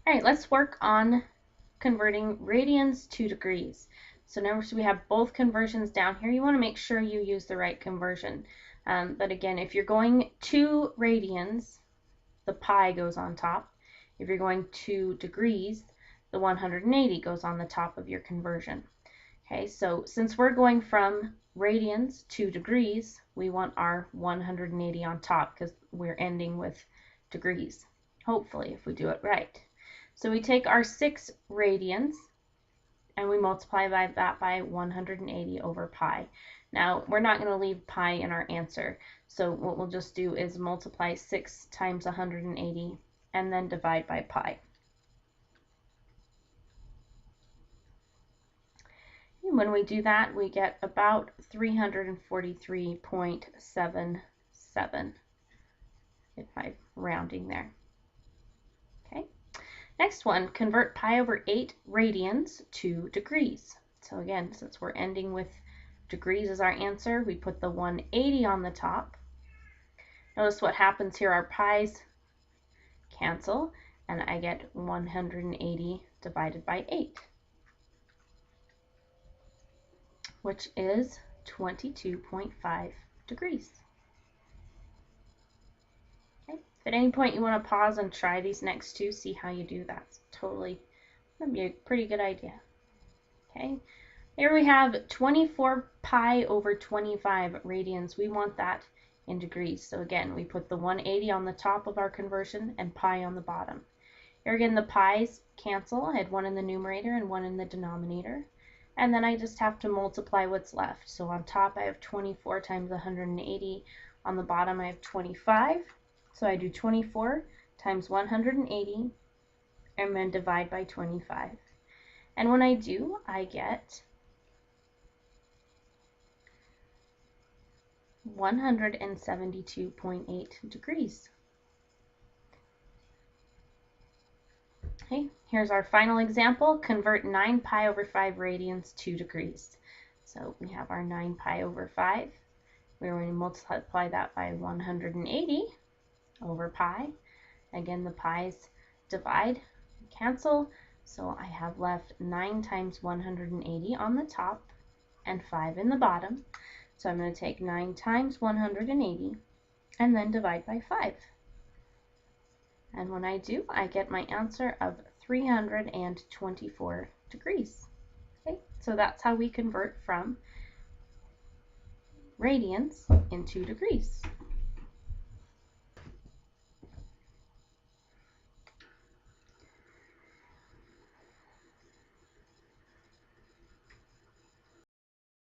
All right, let's work on converting radians to degrees. So notice we have both conversions down here. You want to make sure you use the right conversion. But again, if you're going to radians, the pi goes on top. If you're going to degrees, the 180 goes on the top of your conversion. Okay, so since we're going from radians to degrees, we want our 180 on top because we're ending with degrees, hopefully, if we do it right. So we take our 6 radians and we multiply that by 180 over pi. Now, we're not going to leave pi in our answer, so what we'll just do is multiply 6 times 180 and then divide by pi. And when we do that, we get about 343.77 if I'm rounding there. Okay. Next one, convert pi over 8 radians to degrees. So again, since we're ending with degrees as our answer, we put the 180 on the top. Notice what happens here, our pi's cancel, and I get 180 divided by 8, which is 22.5 degrees. At any point you want to pause and try these next two, see how you do that. It's totally, that'd be a pretty good idea. Okay, here we have 24 pi over 25 radians. We want that in degrees. So again, we put the 180 on the top of our conversion and pi on the bottom. Here again, the pi's cancel. I had one in the numerator and one in the denominator. And then I just have to multiply what's left. So on top I have 24 times 180. On the bottom I have 25. So I do 24 times 180 and then divide by 25. And when I do, I get 172.8 degrees. Okay, here's our final example. Convert 9 pi over 5 radians to degrees. So we have our 9 pi over 5. We're going to multiply that by 180 over pi. Again, the pi's divide, cancel, so I have left 9 times 180 on the top and 5 in the bottom. So I'm going to take 9 times 180 and then divide by 5. And when I do, I get my answer of 324 degrees. Okay, so that's how we convert from radians into degrees.